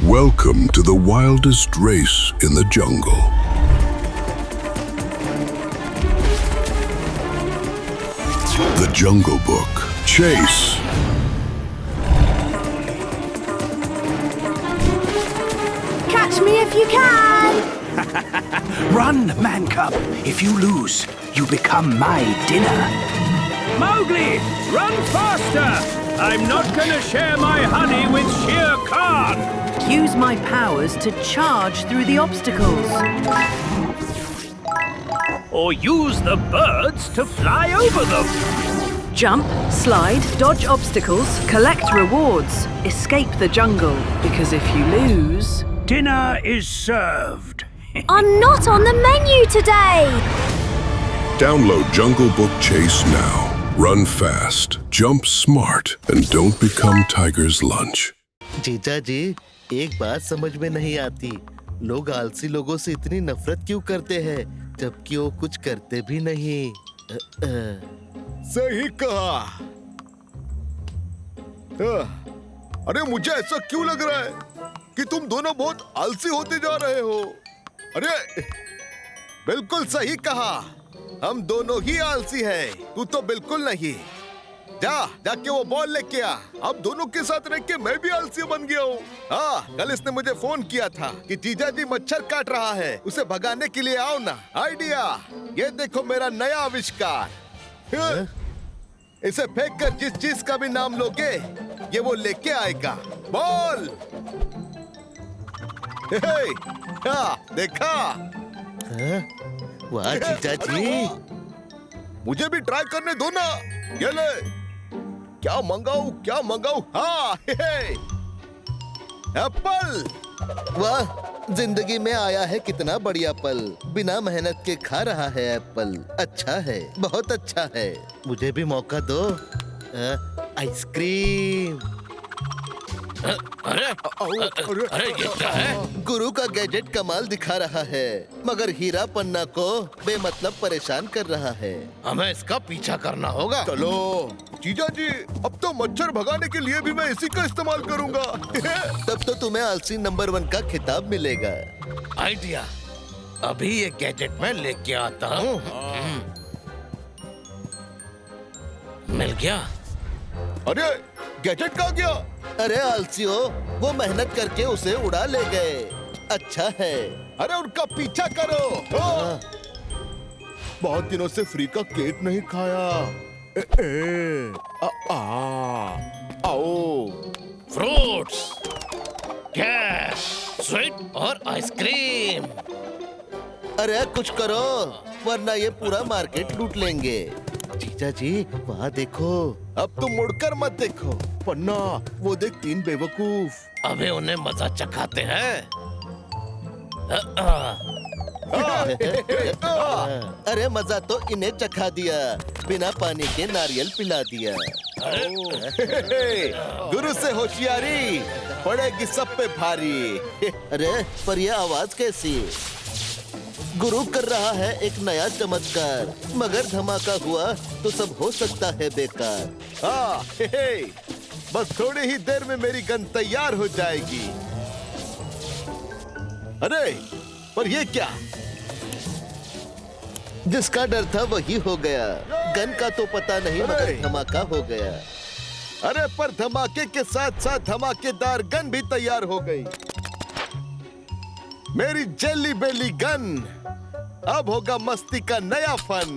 Welcome to the wildest race in the jungle. The Jungle Book. Chase. Catch me if you can! Run, Man Cub. If you lose, you become my dinner. Mowgli, run faster! I'm not gonna share my honey with Shere Khan! Use my powers to charge through the obstacles. Or use the birds to fly over them! Jump, slide, dodge obstacles, collect rewards, escape the jungle. Because if you lose... Dinner is served. I'm not on the menu today! Download Jungle Book Chase now. Run fast, jump smart, and don't become Tiger's lunch. जीजा जी, एक बात समझ में नहीं आती। लोग आलसी लोगों से इतनी नफरत क्यों करते हैं, जबकि वो कुछ करते भी नहीं। सही कहा। अरे मुझे ऐसा क्यों लग रहा है कि तुम दोनों बहुत आलसी होते जा रहे हो? अरे बिल्कुल सही कहा, हम दोनों ही आलसी हैं। तू तो बिल्कुल नहीं। जाके वो बॉल लेके आ। अब दोनों के साथ रह के मैं भी आलसी बन गया हूँ। हाँ, कल इसने मुझे फोन किया था कि जीजा जी मच्छर काट रहा है, उसे भगाने के लिए आओ ना। आइडिया, ये देखो मेरा नया आविष्कार। इसे फेंक कर जिस चीज का भी नाम लोगे, ये वो लेके आएगा। बॉल। देखा? वाह जीजा जी, मुझे भी ट्राई करने दो ना। ये ले। क्या मंगाऊं? हाँ, एप्पल। वाह, जिंदगी में आया है कितना बढ़िया पल। बिना मेहनत के खा रहा है एप्पल। अच्छा है, बहुत अच्छा है। मुझे भी मौका दो। आइसक्रीम। अरे ये क्या है? गुरु का गैजेट कमाल दिखा रहा है, मगर हीरा पन्ना को बेमतलब परेशान कर रहा है। हमें इसका पीछा करना होगा। चलो जीजा जी, अब तो मच्छर भगाने के लिए भी मैं इसी का इस्तेमाल करूंगा। तब तो तुम्हें आलसी नंबर 1 का खिताब मिलेगा। आइडिया, अभी ये गैजेट मैं लेके आता हूँ। मिल गया। अरे गैजेट कहाँ गया? अरे आलसियों, वो मेहनत करके उसे उड़ा ले गए। अच्छा है। अरे उनका पीछा करो। बहुत दिनों से फ्री का केक नहीं खाया। आओ। फ्रूट्स, कैश, स्वीट और आइसक्रीम। अरे कुछ करो, वरना ये पूरा मार्केट लूट लेंगे। जीजा जी, वहाँ देखो। अब तुम मुड़कर मत देखो, पन्ना वो देख 3 बेवकूफ। अबे उन्हें मजा चखाते हैं। अरे मजा तो इन्हें चखा दिया, बिना पानी के नारियल पिला दिया। गुरु से होशियारी पड़ेगी सब पे भारी। अरे पर ये आवाज कैसी? गुरु कर रहा है एक नया चमत्कार, मगर धमाका हुआ तो सब हो सकता है बेकार। हाँ, बस थोड़ी ही देर में मेरी गन तैयार हो जाएगी। अरे पर ये क्या? जिसका डर था वही हो गया। गन का तो पता नहीं, मगर धमाका हो गया। अरे पर धमाके के साथ साथ धमाकेदार गन भी तैयार हो गई। मेरी जेली बेली गन। अब होगा मस्ती का नया फन।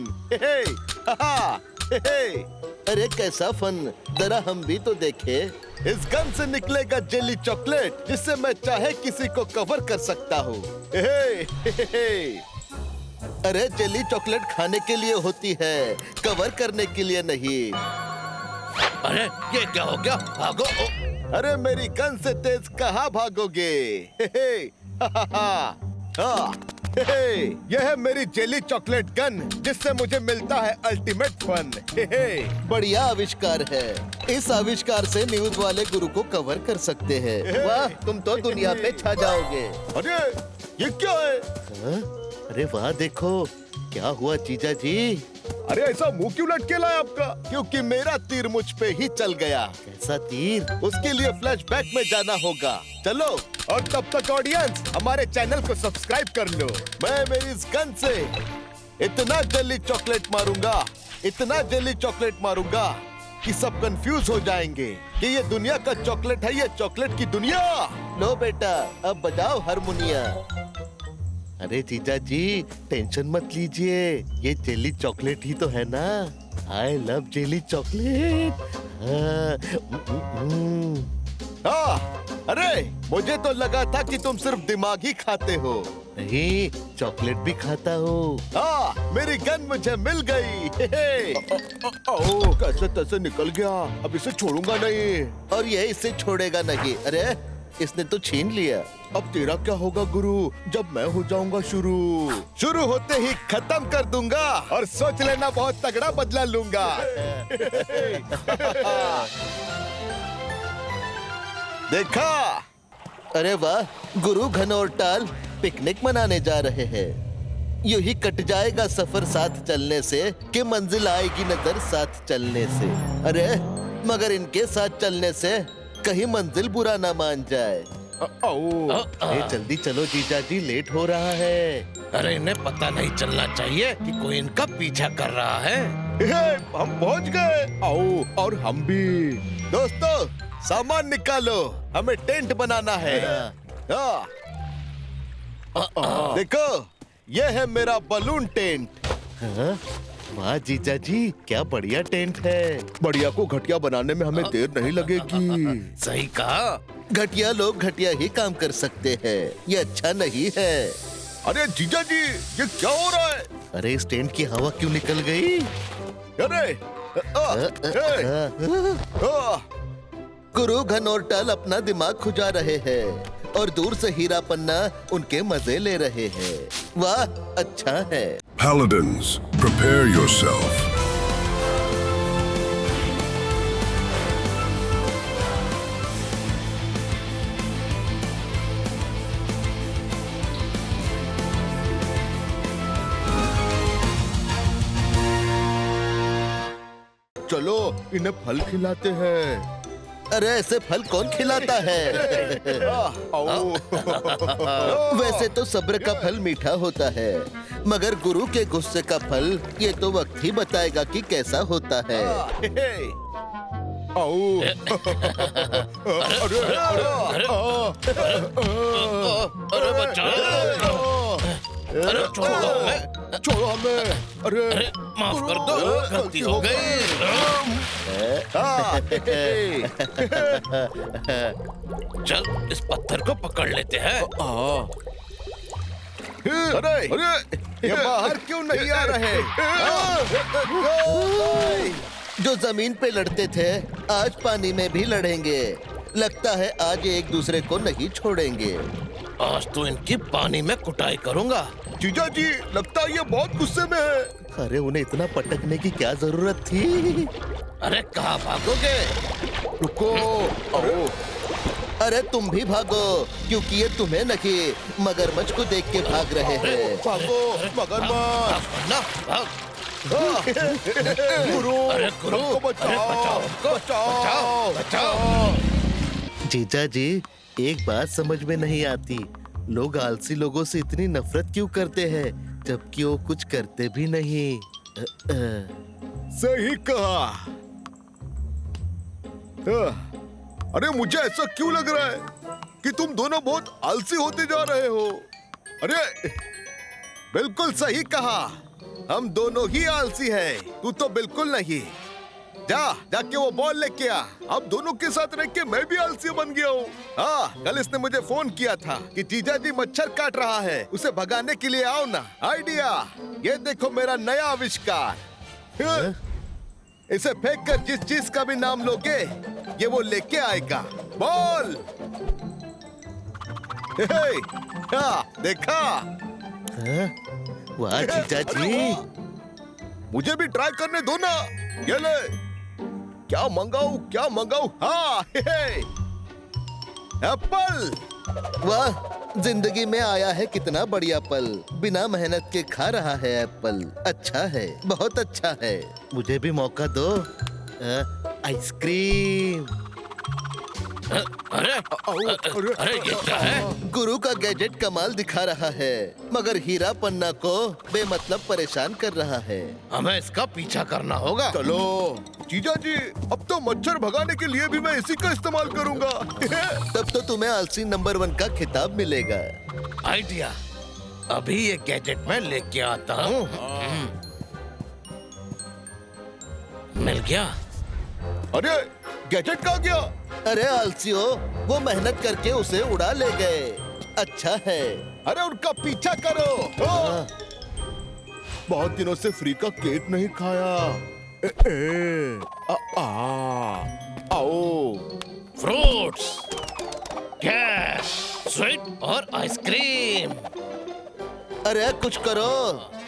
अरे कैसा फन, जरा हम भी तो देखे। इस गन से निकलेगा जेली चॉकलेट, जिससे मैं चाहे किसी को कवर कर सकता हूँ। अरे जेली चॉकलेट खाने के लिए होती है, कवर करने के लिए नहीं। अरे ये क्या हो गया? भागो। अरे मेरी गन से तेज कहाँ भागोगे? यह है मेरी जेली चॉकलेट गन, जिससे मुझे मिलता है अल्टीमेट फन। बढ़िया आविष्कार है। इस आविष्कार से न्यूज वाले गुरु को कवर कर सकते हैं। वाह, तुम तो दुनिया पे छा जाओगे। अरे ये क्या है? अरे वाह देखो, क्या हुआ जीजा जी? अरे ऐसा मुंह क्यों लटके लाया आपका? क्योंकि मेरा तीर मुझ पे ही चल गया। कैसा तीर? उसके लिए फ्लैशबैक में जाना होगा। चलो, और तब तक ऑडियंस हमारे चैनल को सब्सक्राइब कर लो। मैं मेरी इस गन से इतना जेली चॉकलेट मारूंगा, इतना जेली चॉकलेट मारूंगा कि सब कंफ्यूज हो जाएंगे कि ये दुनिया का चॉकलेट है, ये चॉकलेट की दुनिया। लो बेटा, अब बजाओ हारमोनिया। अरे जीजा जी, टेंशन मत लीजिए, ये जेली चॉकलेट ही तो है ना। I love jelly chocolate. अरे मुझे तो लगा था कि तुम सिर्फ दिमाग ही खाते हो। नहीं, चॉकलेट भी खाता हूँ। मेरी गन मुझे मिल गई। कैसे तैसे निकल गया, अब इसे छोड़ूंगा नहीं। और ये इसे छोड़ेगा नहीं। अरे इसने तो छीन लिया। अब तेरा क्या होगा गुरु, जब मैं हो जाऊंगा शुरू होते ही खत्म कर दूंगा, और सोच लेना बहुत तगड़ा बदला लूंगा। देखा? अरे वाह, गुरु घनौरटाल पिकनिक मनाने जा रहे हैं। यूं ही कट जाएगा सफर साथ चलने से, कि मंजिल आएगी नजर साथ चलने से। अरे मगर इनके साथ चलने से कहीं मंजिल बुरा ना मान जाए। जल्दी चलो जीजा जी, लेट हो रहा है। अरे इन्हें पता नहीं चलना चाहिए कि कोई इनका पीछा कर रहा है। हम पहुंच गए। आओ, और हम भी। दोस्तों, सामान निकालो, हमें टेंट बनाना है। देखो, ये है मेरा बलून टेंट। वाह जीजा जी, क्या बढ़िया टेंट है। बढ़िया को घटिया बनाने में हमें देर नहीं लगेगी। सही कहा। घटिया लोग घटिया ही काम कर सकते हैं, ये अच्छा नहीं है। अरे जीजा जी, ये क्या हो रहा है? अरे इस टेंट की हवा क्यों निकल गई? अरे गुरु घनौरटाल अपना दिमाग खुजा रहे हैं, और दूर से हीरा पन्ना उनके मजे ले रहे हैं। वाह, अच्छा है। Paladins, prepare yourself. चलो, इन्हें फल खिलाते हैं। अरे ऐसे फल कौन खिलाता है? वैसे तो सब्र का फल मीठा होता है, मगर गुरु के गुस्से का फल ये तो वक्त ही बताएगा कि कैसा होता है। अरे बच्चा, अरे छोड़ो हमें। अरे माफ कर दो, गलती हो गई। चल, इस पत्थर को पकड़ लेते हैं। अरे ये बाहर क्यों नहीं आ रहे? जो जमीन पे लड़ते थे, आज पानी में भी लड़ेंगे। लगता है आज एक दूसरे को नहीं छोड़ेंगे। आज तो इनकी पानी में कुटाई करूंगा। जीजा जी, लगता है ये बहुत गुस्से में है। अरे उन्हें इतना पटकने की क्या जरूरत थी? अरे कहाँ भागोगे? रुको। अरे तुम भी भागो, क्योंकि ये तुम्हें नहीं मगरमच्छ को देख के भाग रहे हैं। भागो, मगरमच्छ। ना, भाग। गुरु, अरे गुरु, हमको बचाओ, बचाओ, बचाओ। जीजा जी, एक बात समझ में नहीं आती, लोग आलसी लोगों से इतनी नफरत क्यों करते हैं, जबकि वो कुछ करते भी नहीं। सही कहा। अरे मुझे ऐसा क्यों लग रहा है कि तुम दोनों बहुत आलसी होते जा रहे हो? अरे बिल्कुल सही कहा, हम दोनों ही आलसी हैं। तू तो बिल्कुल नहीं। जाके वो बॉल लेके आ। अब दोनों के साथ रह के मैं भी आलसी बन गया हूँ। हाँ, कल इसने मुझे फोन किया था कि जीजा जी मच्छर काट रहा है, उसे भगाने के लिए आओ ना। आइडिया, ये देखो मेरा नया आविष्कार। इसे फेंक कर जिस चीज का भी नाम लोगे, ये वो लेके आएगा। बॉल। देखा? वाह जीजा जी, मुझे भी ट्राई करने दो ना। ये ले, क्या मंगाऊं? हाँ, एप्पल। वाह, जिंदगी में आया है कितना बढ़िया पल, बिना मेहनत के खा रहा है एप्पल। अच्छा है, बहुत अच्छा है, मुझे भी मौका दो। आइसक्रीम। अरे अरे ये क्या है? गुरु का गैजेट कमाल दिखा रहा है, मगर हीरा पन्ना को बेमतलब परेशान कर रहा है। हमें इसका पीछा करना होगा। चलो जीजा जी, अब तो मच्छर भगाने के लिए भी मैं इसी का इस्तेमाल करूंगा। तब तो तुम्हें आलसी नंबर 1 का खिताब मिलेगा। आइडिया, अभी ये गैजेट मैं लेके आता हूँ। मिल गया। अरे गैजेट कहाँ गया? अरे आलसियों, वो मेहनत करके उसे उड़ा ले गए। अच्छा है। अरे उनका पीछा करो। बहुत दिनों से फ्री का केक नहीं खाया। आओ। फ्रूट्स, कैश, स्वीट और आइसक्रीम। अरे कुछ करो,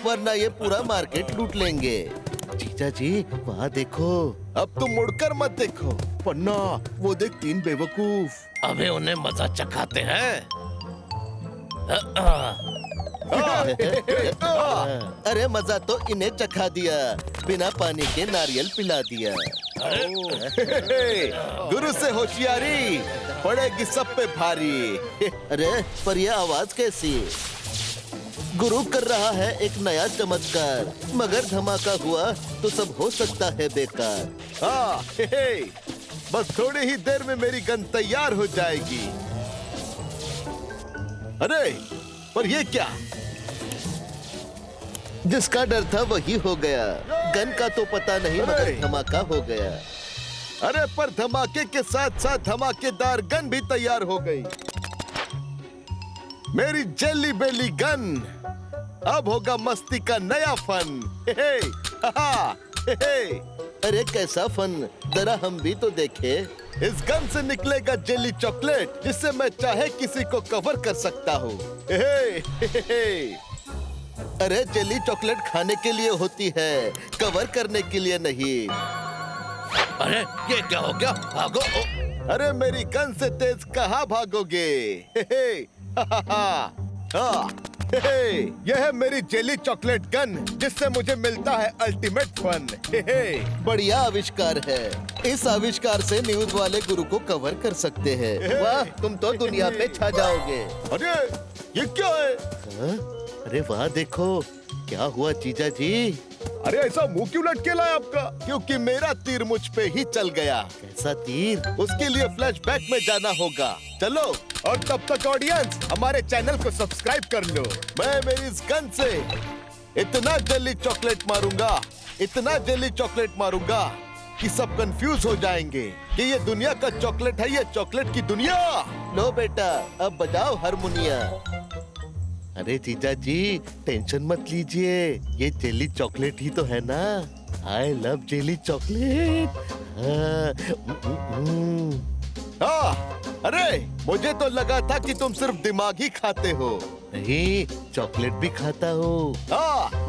वरना ये पूरा मार्केट लूट लेंगे। जीजा जी, वहाँ देखो। अब तुम मुड़कर मत देखो, पन्ना वो देख 3 बेवकूफ। अबे उन्हें मजा चखाते हैं। अरे मजा तो इन्हें चखा दिया, बिना पानी के नारियल पिला दिया। गुरु से होशियारी पड़ेगी सब पे भारी। अरे पर ये आवाज कैसी? गुरु कर रहा है एक नया चमत्कार, मगर धमाका हुआ तो सब हो सकता है बेकार। हाँ, बस थोड़ी ही देर में मेरी गन तैयार हो जाएगी। अरे पर ये क्या? जिसका डर था वही हो गया। गन का तो पता नहीं, मगर अरे! धमाका हो गया। अरे पर धमाके के साथ साथ धमाकेदार गन भी तैयार हो गई। मेरी जेली बेली गन। अब होगा मस्ती का नया फन। अरे कैसा फन, जरा हम भी तो देखे। इस गन से निकलेगा जेली चॉकलेट, जिससे मैं चाहे किसी को कवर कर सकता हूँ। अरे जेली चॉकलेट खाने के लिए होती है, कवर करने के लिए नहीं। अरे ये क्या हो गया? भागो। अरे मेरी गन से तेज कहाँ भागोगे? यह है मेरी जेली चॉकलेट गन, जिससे मुझे मिलता है अल्टीमेट फन। बढ़िया आविष्कार है। इस आविष्कार से न्यूज वाले गुरु को कवर कर सकते हैं। वाह, तुम तो दुनिया पे छा जाओगे। अरे ये क्या है? हाँ? अरे वाह देखो, क्या हुआ जीजा जी? अरे ऐसा मुंह क्यों लटके लाया आपका? क्योंकि मेरा तीर मुझ पे ही चल गया। कैसा तीर? उसके लिए फ्लैशबैक में जाना होगा। चलो, और तब तक ऑडियंस हमारे चैनल को सब्सक्राइब कर लो। मैं मेरी इस गन से इतना जेली चॉकलेट मारूंगा, इतना जेली चॉकलेट मारूंगा कि सब कंफ्यूज हो जाएंगे कि ये दुनिया का चॉकलेट है, ये चॉकलेट की दुनिया। लो बेटा, अब बजाओ हारमोनिया। अरे जीजा जी, टेंशन मत लीजिए, ये जेली चॉकलेट ही तो है ना। I love jelly chocolate. अरे मुझे तो लगा था कि तुम सिर्फ दिमाग ही खाते हो। नहीं, चॉकलेट भी खाता हूँ।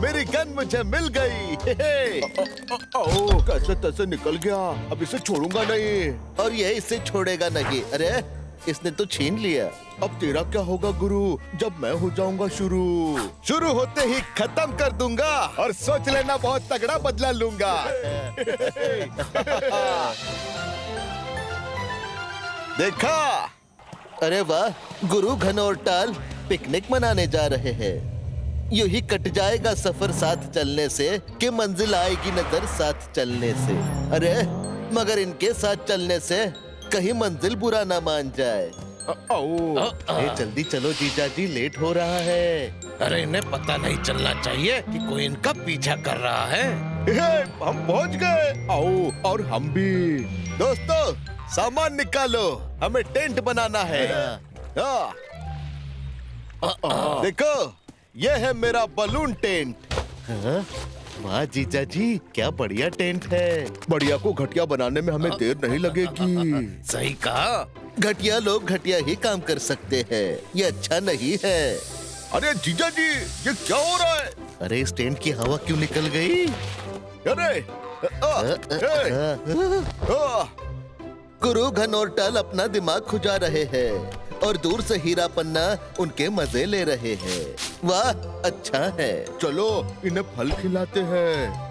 मेरी गन मुझे मिल गई। कैसे तैसे निकल गया, अब इसे छोड़ूंगा नहीं। और ये इसे छोड़ेगा नहीं। अरे इसने तो छीन लिया। अब तेरा क्या होगा गुरु, जब मैं हो जाऊंगा शुरू होते ही खत्म कर दूंगा, और सोच लेना बहुत तगड़ा बदला लूंगा। देखा? अरे वाह, गुरु घनौरटाल पिकनिक मनाने जा रहे हैं। यूं ही कट जाएगा सफर साथ चलने से, कि मंजिल आएगी नजर साथ चलने से। अरे मगर इनके साथ चलने से कहीं मंजिल बुरा ना मान जाए। अरे जल्दी चलो जीजा जी, लेट हो रहा है। अरे इन्हें पता नहीं चलना चाहिए कि कोई इनका पीछा कर रहा है। हम पहुंच गए। आओ, और हम भी। दोस्तों सामान निकालो, हमें टेंट बनाना है। देखो, ये है मेरा बलून टेंट। वाह जीजा जी, क्या बढ़िया टेंट है। बढ़िया को घटिया बनाने में हमें देर नहीं लगेगी। सही कहा। घटिया लोग घटिया ही काम कर सकते हैं, ये अच्छा नहीं है। अरे जीजा जी, ये क्या हो रहा है? अरे इस टेंट की हवा क्यों निकल गई? अरे गुरु घनौरटाल अपना दिमाग खुजा रहे हैं। और दूर से हीरा पन्ना उनके मजे ले रहे हैं। वाह, अच्छा है। चलो इन्हें फल खिलाते हैं।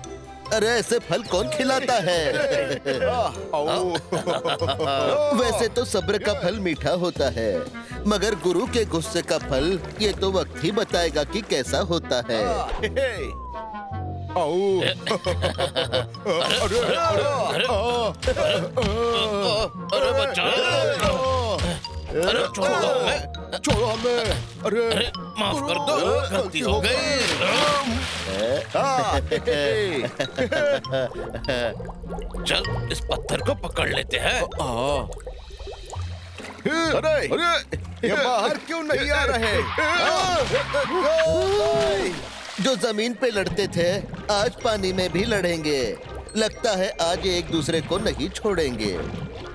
अरे ऐसे फल कौन खिलाता है? वैसे तो सब्र का फल मीठा होता है, मगर गुरु के गुस्से का फल ये तो वक्त ही बताएगा कि कैसा होता है। अरे बच्चा, अरे छोड़ो हमें, छोड़ो हमें। अरे माफ कर दो, गलती हो गई। चल इस पत्थर को पकड़ लेते हैं। अरे ये बाहर क्यों नहीं आ रहे? जो जमीन पे लड़ते थे आज पानी में भी लड़ेंगे। लगता है आज ये एक दूसरे को नहीं छोड़ेंगे।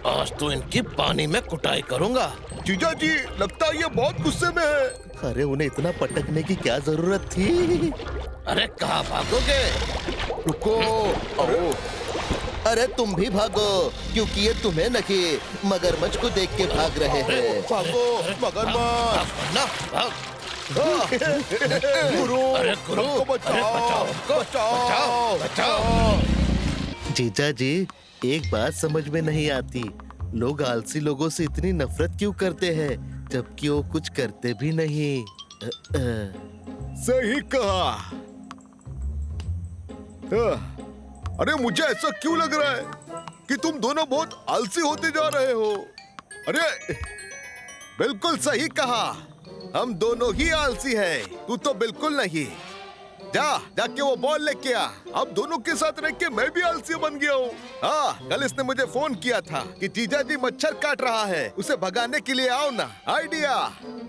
आज तो इनकी पानी में कुटाई करूंगा। जीजा जी, लगता है ये बहुत गुस्से में है। अरे उन्हें इतना पटकने की क्या जरूरत थी? अरे कहाँ भागोगे? रुको। अरे तुम भी भागो, क्योंकि ये तुम्हें नहीं मगरमच्छ को देख के भाग रहे हैं। भागो मगरमच्छ। ना भाग। गुरु, अरे गुरु, हमको बचाओ, बचाओ, बचाओ। जीजा जी, एक बात समझ में नहीं आती, लोग आलसी लोगों से इतनी नफरत क्यों करते हैं जबकि वो कुछ करते भी नहीं। सही कहा। अरे मुझे ऐसा क्यों लग रहा है कि तुम दोनों बहुत आलसी होते जा रहे हो? अरे बिल्कुल सही कहा, हम दोनों ही आलसी हैं। तू तो बिल्कुल नहीं। जाके वो बॉल लेके आ। अब दोनों के साथ रह के मैं भी आलसी बन गया हूँ। हाँ, कल इसने मुझे फोन किया था कि जीजा जी मच्छर काट रहा है, उसे भगाने के लिए आओ ना। आइडिया,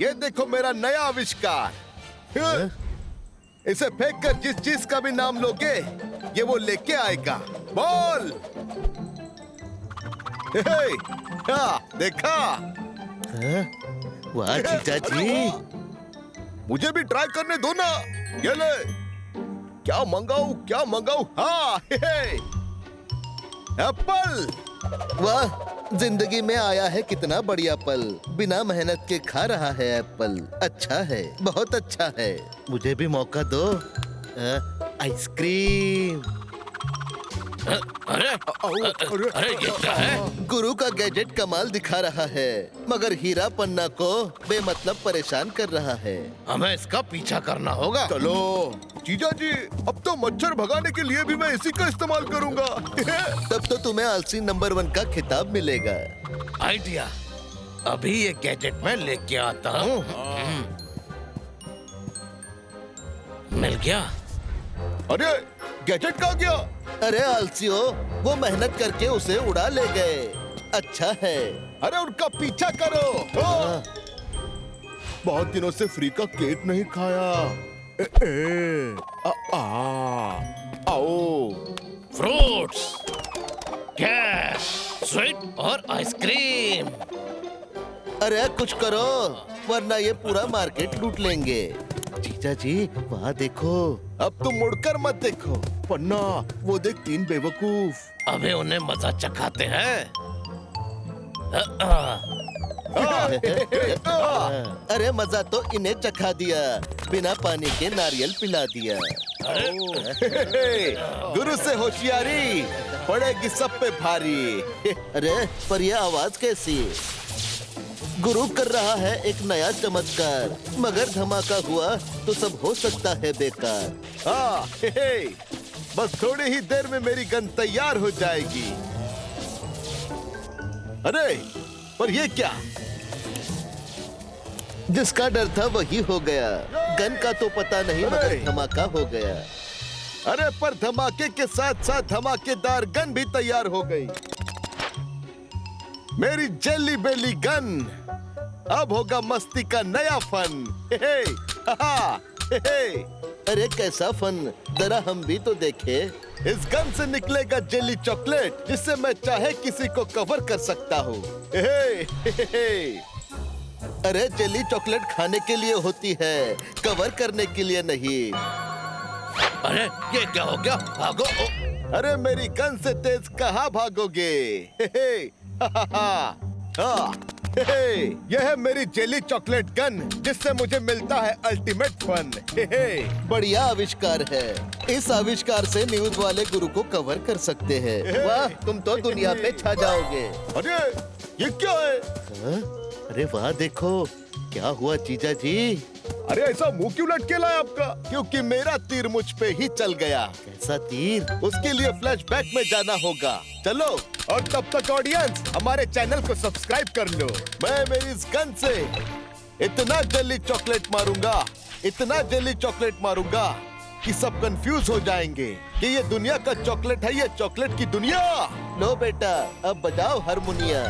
ये देखो मेरा नया आविष्कार। इसे फेंक कर जिस चीज का भी नाम लोगे ये वो लेके आएगा। बॉल। देखा? वाह जीजा जी, मुझे भी ट्राई करने दो ना। ये ले, क्या मंगाऊं? हाँ, एप्पल। वाह, जिंदगी में आया है कितना बढ़िया पल। बिना मेहनत के खा रहा है एप्पल। अच्छा है, बहुत अच्छा है। मुझे भी मौका दो। आइसक्रीम। अरे अरे ये क्या है? गुरु का गैजेट कमाल दिखा रहा है, मगर हीरा पन्ना को बेमतलब परेशान कर रहा है। हमें इसका पीछा करना होगा। चलो जीजा जी, अब तो मच्छर भगाने के लिए भी मैं इसी का इस्तेमाल करूंगा। तब तो तुम्हें आलसी नंबर 1 का खिताब मिलेगा। आइडिया, अभी ये गैजेट मैं लेके आता हूँ। मिल गया। अरे गैजेट कहाँ गया? अरे आलसियों, वो मेहनत करके उसे उड़ा ले गए। अच्छा है। अरे उनका पीछा करो। बहुत दिनों से फ्री का केक नहीं खाया। आओ। फ्रूट्स, कैश, स्वीट और आइसक्रीम। अरे कुछ करो, वरना ये पूरा मार्केट लूट लेंगे। जीजा जी, वहाँ देखो। अब तुम मुड़कर मत देखो, पन्ना वो देख 3 बेवकूफ। अबे उन्हें मजा चखाते हैं। अरे मजा तो इन्हें चखा दिया, बिना पानी के नारियल पिला दिया। गुरु से होशियारी पड़ेगी सब पे भारी। अरे पर यह आवाज कैसी? गुरु कर रहा है एक नया चमत्कार, मगर धमाका हुआ तो सब हो सकता है बेकार। हाँ, बस थोड़ी ही देर में मेरी गन तैयार हो जाएगी। अरे पर ये क्या? जिसका डर था वही हो गया। गन का तो पता नहीं, मगर धमाका हो गया। अरे पर धमाके के साथ साथ धमाकेदार गन भी तैयार हो गई। मेरी जेली बेली गन। अब होगा मस्ती का नया फन। अरे कैसा फन, जरा हम भी तो देखे। इस गन से निकलेगा जेली चॉकलेट, जिससे मैं चाहे किसी को कवर कर सकता हूँ। अरे जेली चॉकलेट खाने के लिए होती है, कवर करने के लिए नहीं। अरे ये क्या हो गया? भागो। अरे मेरी गन से तेज कहाँ भागोगे? यह है मेरी जेली चॉकलेट गन, जिससे मुझे मिलता है अल्टीमेट फन। बढ़िया आविष्कार है। इस आविष्कार से न्यूज वाले गुरु को कवर कर सकते हैं। वाह, तुम तो दुनिया पे छा जाओगे। अरे ये क्या है? हाँ? अरे वाह, देखो क्या हुआ जीजा जी। अरे ऐसा मुंह क्यों लटकेला है आपका? क्योंकि मेरा तीर मुझ पे ही चल गया। कैसा तीर? उसके लिए फ्लैशबैक में जाना होगा। चलो, और तब तक ऑडियंस हमारे चैनल को सब्सक्राइब कर लो। मैं मेरी इस गन से इतना जेली चॉकलेट मारूंगा, इतना जेली चॉकलेट मारूंगा कि सब कंफ्यूज हो जाएंगे कि ये दुनिया का चॉकलेट है, ये चॉकलेट की दुनिया। लो बेटा, अब बजाओ हारमोनिया।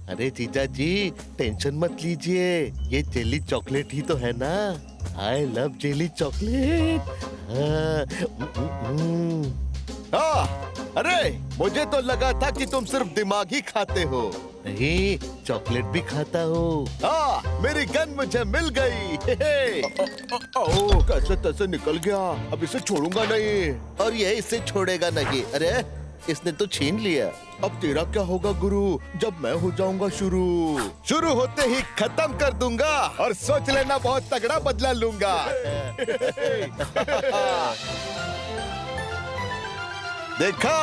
अरे जीजा जी, टेंशन मत लीजिए, ये जेली चॉकलेट ही तो है ना। I love jelly chocolate. अरे मुझे तो लगा था कि तुम सिर्फ दिमाग ही खाते हो। नहीं, चॉकलेट भी खाता हूँ। मेरी गन मुझे मिल गई। कैसे तैसे निकल गया, अब इसे छोड़ूंगा नहीं। और ये इसे छोड़ेगा नहीं। अरे इसने तो छीन लिया। अब तेरा क्या होगा गुरु, जब मैं हो जाऊंगा शुरू होते ही खत्म कर दूंगा, और सोच लेना बहुत तगड़ा बदला लूंगा। देखा?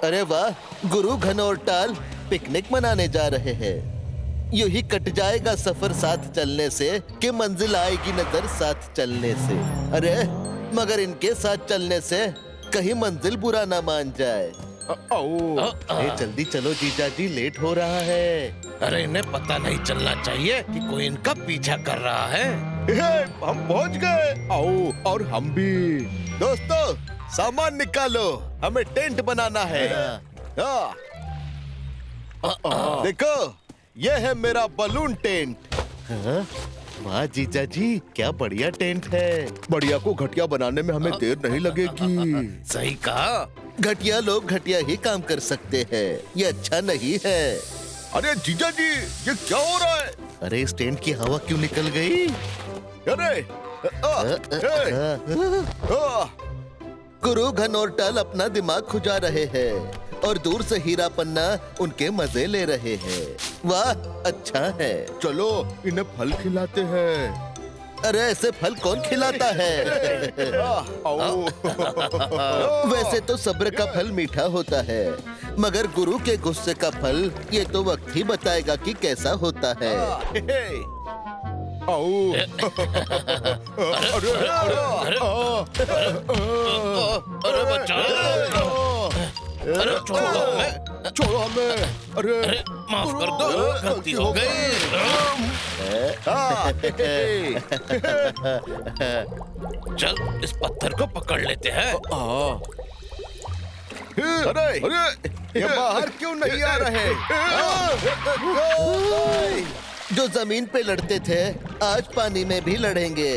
अरे वाह, गुरु घनौरटाल पिकनिक मनाने जा रहे हैं। यूं ही कट जाएगा सफर साथ चलने से, कि मंजिल आएगी नजर साथ चलने से। अरे मगर इनके साथ चलने से कहीं मंजिल बुरा ना मान जाए। जल्दी चलो जीजा जी, लेट हो रहा है। अरे इन्हें पता नहीं चलना चाहिए कि कोई इनका पीछा कर रहा है। हम पहुंच गए। आओ, और हम भी। दोस्तों, सामान निकालो, हमें टेंट बनाना है। देखो, ये है मेरा बलून टेंट। वाह जीजा जी, क्या बढ़िया टेंट है। बढ़िया को घटिया बनाने में हमें देर नहीं लगेगी। सही कहा। घटिया लोग घटिया ही काम कर सकते हैं, ये अच्छा नहीं है। अरे जीजा जी, ये क्या हो रहा है? अरे इस टेंट की हवा क्यों निकल गई? अरे गुरु घनौरटाल अपना दिमाग खुजा रहे हैं, और दूर से हीरा पन्ना उनके मजे ले रहे हैं। वाह, अच्छा है। चलो इन्हें फल खिलाते हैं। अरे ऐसे फल कौन खिलाता है? वैसे तो सब्र का फल मीठा होता है, मगर गुरु के गुस्से का फल ये तो वक्त ही बताएगा कि कैसा होता है। अरे बचाओ, अरे छोड़ो हमें। अरे माफ कर दो, गलती हो गई। चल इस पत्थर को पकड़ लेते हैं। अरे ये बाहर क्यों नहीं आ रहे? जो जमीन पे लड़ते थे, आज पानी में भी लड़ेंगे।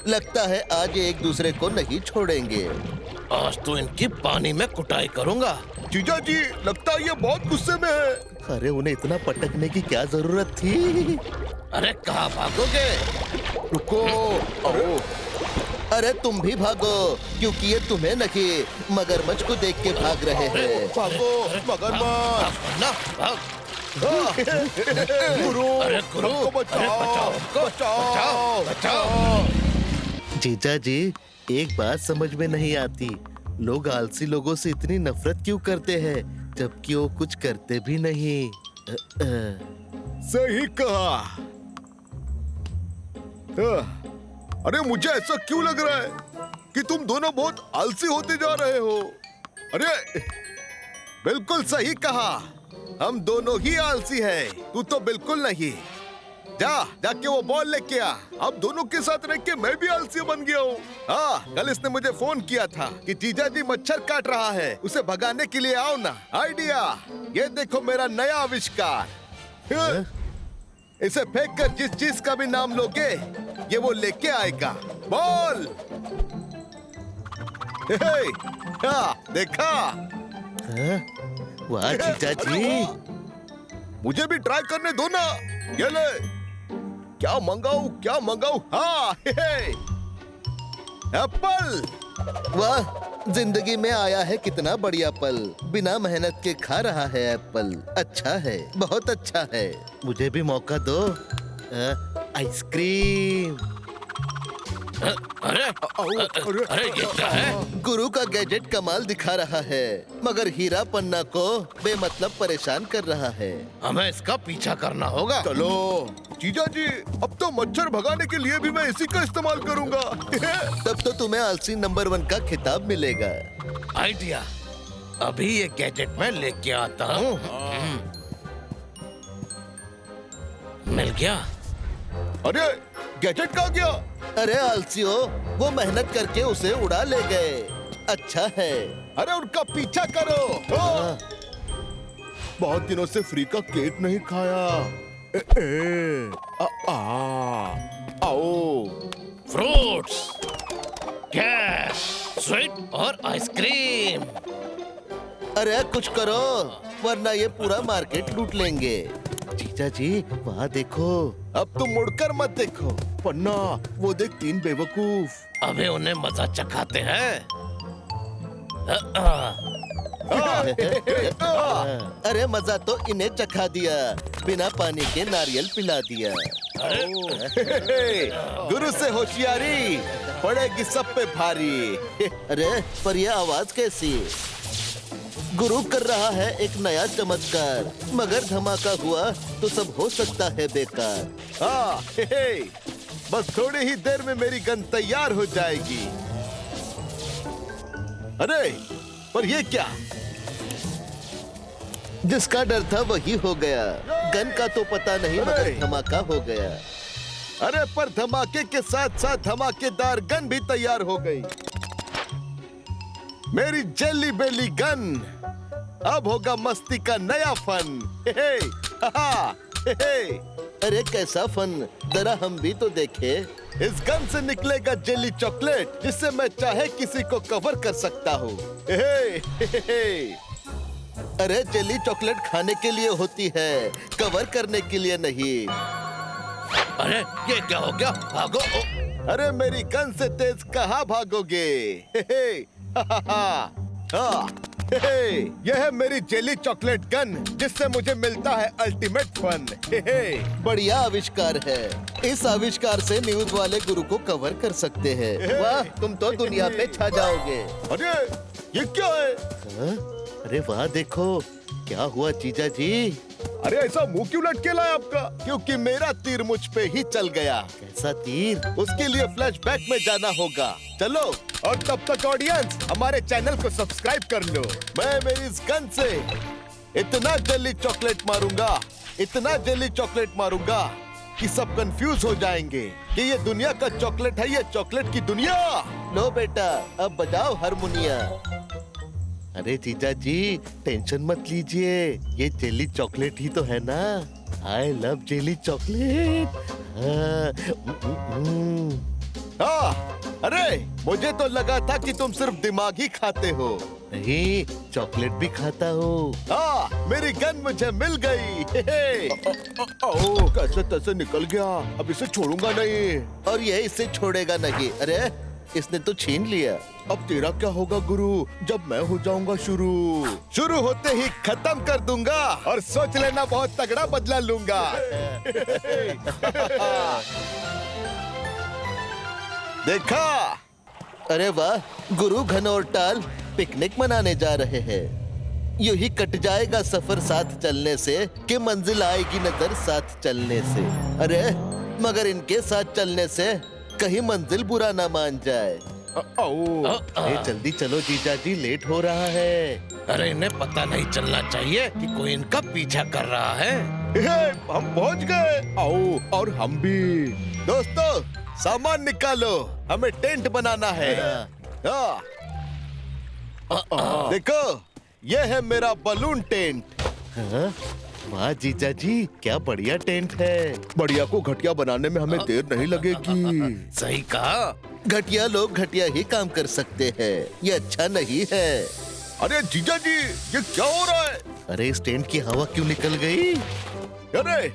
लगता है आज एक दूसरे को नहीं छोड़ेंगे। आज तो इनकी पानी में कुटाई करूंगा। जीजा जी, लगता है ये बहुत गुस्से में है। अरे उन्हें इतना पटकने की क्या जरूरत थी? अरे कहाँ भागोगे? रुको। अरे तुम भी भागो, क्योंकि ये तुम्हें नहीं मगरमच्छ को देख के भाग रहे हैं। भागो मगरमच्छ। ना भाग। गुरु, अरे गुरु, हमको बचाओ, बचाओ, बचाओ। जीजा जी, एक बात समझ में नहीं आती, लोग आलसी लोगों से इतनी नफरत क्यों करते हैं, जबकि वो कुछ करते भी नहीं। सही कहा। अरे मुझे ऐसा क्यों लग रहा है कि तुम दोनों बहुत आलसी होते जा रहे हो? अरे बिल्कुल सही कहा, हम दोनों ही आलसी हैं। तू तो बिल्कुल नहीं। जाके वो बॉल लेके आ। अब दोनों के साथ रह के मैं भी आलसी बन गया हूँ। हाँ, कल इसने मुझे फोन किया था कि जीजा जी मच्छर काट रहा है, उसे भगाने के लिए आओ ना। आइडिया, ये देखो मेरा नया आविष्कार। इसे फेंक कर जिस चीज का भी नाम लोगे, ये वो लेके आएगा। बॉल। देखा? वाह जीजा जी, मुझे भी ट्राई करने दो ना। ये ले, क्या मंगाऊं? हाँ, एप्पल। वाह, जिंदगी में आया है कितना बढ़िया पल, बिना मेहनत के खा रहा है एप्पल। अच्छा है, बहुत अच्छा है, मुझे भी मौका दो। आइसक्रीम। अरे अरे ये क्या है? गुरु का गैजेट कमाल दिखा रहा है, मगर हीरा पन्ना को बेमतलब परेशान कर रहा है। हमें इसका पीछा करना होगा। चलो जीजा जी, अब तो मच्छर भगाने के लिए भी मैं इसी का इस्तेमाल करूंगा। तब तो तुम्हें आलसी नंबर 1 का खिताब मिलेगा। आइडिया, अभी ये गैजेट मैं लेके आता हूँ। मिल गया। अरे गैजेट कहाँ गया? अरे आलसियों, वो मेहनत करके उसे उड़ा ले गए। अच्छा है। अरे उनका पीछा करो। हाँ। बहुत दिनों से फ्री का केक नहीं खाया। आओ। फ्रूट्स, कैश, स्वीट और आइसक्रीम। अरे कुछ करो, वरना ये पूरा मार्केट लूट लेंगे। जीजा जी, वहाँ देखो। अब तुम मुड़कर मत देखो। पन्ना, वो देख 3 बेवकूफ। अबे उन्हें मजा चखाते हैं। अरे मजा तो इन्हें चखा दिया, बिना पानी के नारियल पिला दिया। गुरु से होशियारी पड़ेगी सब पे भारी। अरे पर ये आवाज कैसी? गुरु कर रहा है एक नया चमत्कार, मगर धमाका हुआ तो सब हो सकता है बेकार। हाँ, बस थोड़ी ही देर में मेरी गन तैयार हो जाएगी। अरे पर ये क्या? जिसका डर था वही हो गया। गन का तो पता नहीं, मगर धमाका हो गया। अरे पर धमाके के साथ साथ धमाकेदार गन भी तैयार हो गई। मेरी जेली बेली गन। अब होगा मस्ती का नया फन। अरे कैसा फन, जरा हम भी तो देखे। इस गन से निकलेगा जेली चॉकलेट, जिससे मैं चाहे किसी को कवर कर सकता हूँ। अरे जेली चॉकलेट खाने के लिए होती है, कवर करने के लिए नहीं। अरे ये क्या हो गया? भागो। अरे मेरी गन से तेज कहाँ भागोगे? यह है मेरी जेली चॉकलेट गन, जिससे मुझे मिलता है अल्टीमेट फन। बढ़िया आविष्कार है। इस आविष्कार से न्यूज वाले गुरु को कवर कर सकते हैं। वाह, तुम तो दुनिया पे छा जाओगे। अरे ये क्या है? हाँ? अरे वाह देखो, क्या हुआ जीजा जी? अरे ऐसा मुंह क्यों लटके लाया आपका? क्योंकि मेरा तीर मुझ पे ही चल गया। कैसा तीर? उसके लिए फ्लैशबैक में जाना होगा। चलो, और तब तक ऑडियंस हमारे चैनल को सब्सक्राइब कर लो। मैं मेरी इस गन से इतना जेली चॉकलेट मारूंगा, इतना जेली चॉकलेट मारूंगा कि सब कंफ्यूज हो जाएंगे कि ये दुनिया का चॉकलेट है, ये चॉकलेट की दुनिया। लो बेटा, अब बजाओ हारमोनिया। अरे जीजा जी, टेंशन मत लीजिए, ये जेली चॉकलेट ही तो है ना। I love jelly chocolate. अरे मुझे तो लगा था कि तुम सिर्फ दिमाग ही खाते हो। नहीं, चॉकलेट भी खाता हूँ। मेरी गन मुझे मिल गई। कैसे तैसे निकल गया, अब इसे छोड़ूंगा नहीं। और ये इसे छोड़ेगा नहीं। अरे इसने तो छीन लिया। अब तेरा क्या होगा गुरु, जब मैं हो जाऊंगा शुरू होते ही खत्म कर दूंगा, और सोच लेना बहुत तगड़ा बदला लूंगा। देखा? अरे वाह, गुरु घनौरटाल पिकनिक मनाने जा रहे हैं। यूं ही कट जाएगा सफर साथ चलने से, कि मंजिल आएगी नजर साथ चलने से। अरे मगर इनके साथ चलने से कहीं मंजिल बुरा ना मान जाए। जल्दी चलो जीजा जी, लेट हो रहा है। अरे इन्हें पता नहीं चलना चाहिए कि कोई इनका पीछा कर रहा है। हम पहुंच गए। आओ, और हम भी। दोस्तों, सामान निकालो, हमें टेंट बनाना है। देखो, ये है मेरा बलून टेंट। वाह जीजा जी, क्या बढ़िया टेंट है। बढ़िया को घटिया बनाने में हमें देर नहीं लगेगी। सही कहा। घटिया लोग घटिया ही काम कर सकते हैं, ये अच्छा नहीं है। अरे जीजा जी, ये क्या हो रहा है? अरे इस टेंट की हवा क्यों निकल गई? अरे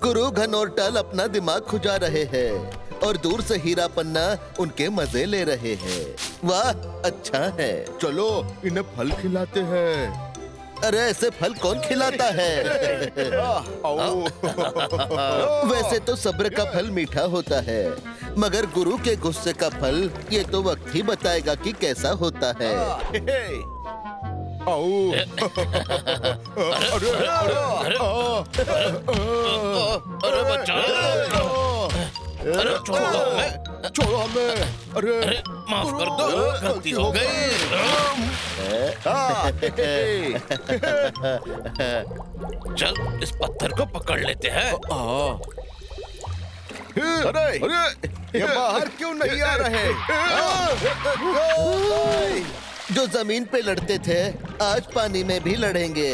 गुरु घनौरटाल अपना दिमाग खुजा रहे हैं। और दूर से हीरा पन्ना उनके मजे ले रहे हैं। वाह, अच्छा है। चलो इन्हें फल खिलाते हैं। अरे ऐसे फल कौन खिलाता है? वैसे तो सब्र का फल मीठा होता है, मगर गुरु के गुस्से का फल ये तो वक्त ही बताएगा कि कैसा होता है। अरे बच्चा, अरे छोड़ो हमें, छोड़ो हमें। अरे माफ कर दो, गलती हो गई। चल इस पत्थर को पकड़ लेते हैं। अरे ये बाहर क्यों नहीं आ रहे? जो जमीन पे लड़ते थे आज पानी में भी लड़ेंगे।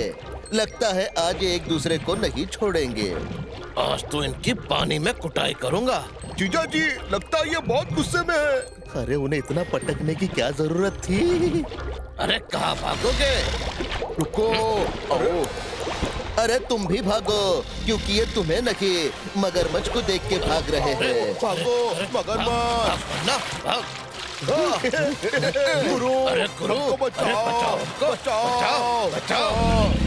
लगता है आज ये एक दूसरे को नहीं छोड़ेंगे। आज तो इनकी पानी में कुटाई करूंगा। जीजा जी, लगता है ये बहुत गुस्से में है। अरे उन्हें इतना पटकने की क्या जरूरत थी? अरे कहाँ भागोगे? रुको। अरे तुम भी भागो, क्योंकि ये तुम्हें नहीं मगरमच्छ को देख के भाग रहे हैं। भागो मगरमच्छ। ना भाग। गुरु, अरे गुरु, हमको बचाओ, अरे बचाओ, बचाओ। बचाओ।